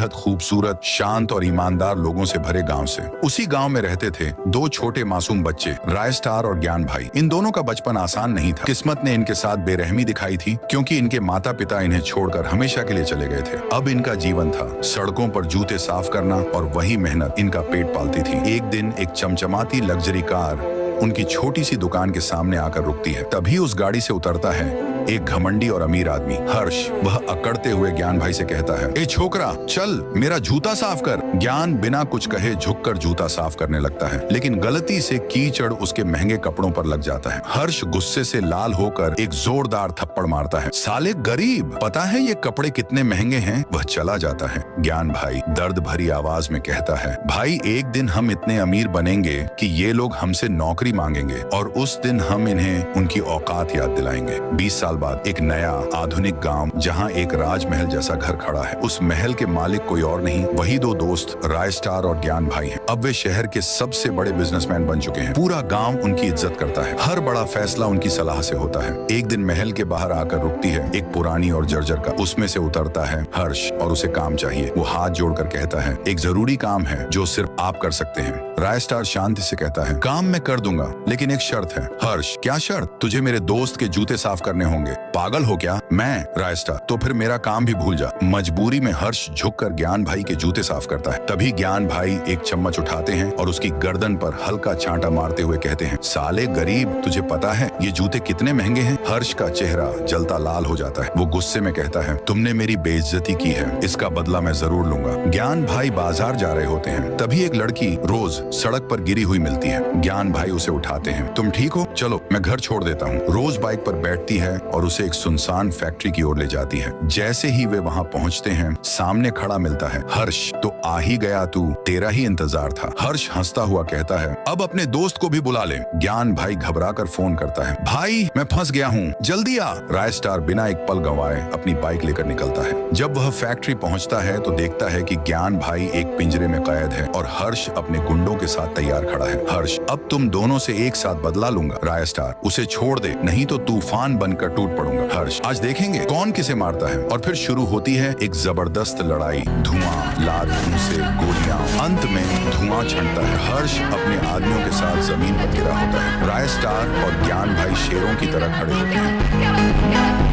बेहद खूबसूरत, शांत और ईमानदार लोगों से भरे गांव से। उसी गांव में रहते थे दो छोटे मासूम बच्चे, राय स्टार और ज्ञान भाई। इन दोनों का बचपन आसान नहीं था। किस्मत ने इनके साथ बेरहमी दिखाई थी, क्योंकि इनके माता पिता इन्हें छोड़कर हमेशा के लिए चले गए थे। अब इनका जीवन था सड़कों पर जूते साफ करना, और वही मेहनत इनका पेट पालती थी। एक दिन एक चमचमाती लग्जरी कार उनकी छोटी सी दुकान के सामने आकर रुकती है। तभी उस गाड़ी से उतरता है एक घमंडी और अमीर आदमी, हर्ष। वह अकड़ते हुए ज्ञान भाई से कहता है, ए छोकरा, चल मेरा जूता साफ कर। ज्ञान बिना कुछ कहे झुककर जूता साफ करने लगता है, लेकिन गलती से कीचड़ उसके महंगे कपड़ों पर लग जाता है। हर्ष गुस्से से लाल होकर एक जोरदार थप्पड़ मारता है। साले गरीब, पता है ये कपड़े कितने महंगे हैं? वह चला जाता है। ज्ञान भाई दर्द भरी आवाज में कहता है, भाई एक दिन हम इतने अमीर बनेंगे कि ये लोग हमसे नौकरी मांगेंगे, और उस दिन हम इन्हें उनकी औकात याद दिलाएंगे। 20 साल बाद एक नया आधुनिक गांव, जहां एक राजमहल जैसा घर खड़ा है। उस महल के मालिक कोई और नहीं, वही दो दोस्त राय स्टार और ज्ञान भाई हैं। अब वे शहर के सबसे बड़े बिजनेसमैन बन चुके हैं। पूरा गांव उनकी इज्जत करता है। हर बड़ा फैसला उनकी सलाह से होता है। एक दिन महल के बाहर आकर रुकती है एक पुरानी और जर्जर कार। उसमें से उतरता है हर्ष, और उसे काम चाहिए। वो हाथ जोड़कर कहता है, एक जरूरी काम है जो सिर्फ आप कर सकते हैं। राय स्टार शांति से कहता है, काम मैं कर दूंगा, लेकिन एक शर्त है। हर्ष, क्या शर्त? तुझे मेरे दोस्त के जूते साफ करने होंगे। पागल हो क्या? मैं? राय स्टार, तो फिर मेरा काम भी भूल जा। मजबूरी में हर्ष झुककर ज्ञान भाई के जूते साफ करता है। तभी ज्ञान भाई एक चम्मच उठाते हैं और उसकी गर्दन पर हल्का छांटा मारते हुए कहते हैं, साले गरीब, तुझे पता है ये जूते कितने महंगे हैं? हर्ष का चेहरा जलता लाल हो जाता है। वो गुस्से में कहता है, तुमने मेरी बेइज्जती की है, इसका बदला मैं जरूर लूंगा। ज्ञान भाई बाजार जा रहे होते हैं। तभी एक लड़की रोज सड़क पर गिरी हुई मिलती है। ज्ञान भाई उसे उठाते हैं। तुम ठीक हो? चलो मैं घर छोड़ देता हूँ। रोज बाइक पर बैठती है और उसे एक सुनसान फैक्ट्री की ओर ले जाती है। जैसे ही वे वहाँ पहुँचते हैं, सामने खड़ा मिलता है हर्ष। तो आ ही गया तू, तेरा ही इंतजार था। हर्ष हंसता हुआ कहता है, अब अपने दोस्त को भी बुला ले। ज्ञान भाई घबराकर फोन करता है, भाई मैं फंस गया हूँ, जल्दी आ। राय स्टार बिना एक पल गंवाए अपनी बाइक लेकर निकलता है। जब वह फैक्ट्री पहुँचता है तो देखता है कि ज्ञान भाई एक पिंजरे में कैद है और हर्ष अपने गुंडों के साथ तैयार खड़ा है। हर्ष, अब तुम दोनों से एक साथ बदला लूंगा। राय स्टार, उसे छोड़ दे, नहीं तो तूफान बनकर टूट पड़ूंगा। हर्ष, आज देखेंगे कौन किसे मारता है। और फिर शुरू होती है एक जबरदस्त लड़ाई। धुआं, लाल खून से गोलियां, अंत में धुआं छंटता है। हर्ष अपने आदमियों के साथ जमीन पर गिरा होता है। राय स्टार और ज्ञान भाई शेरों की तरह खड़े होते हैं।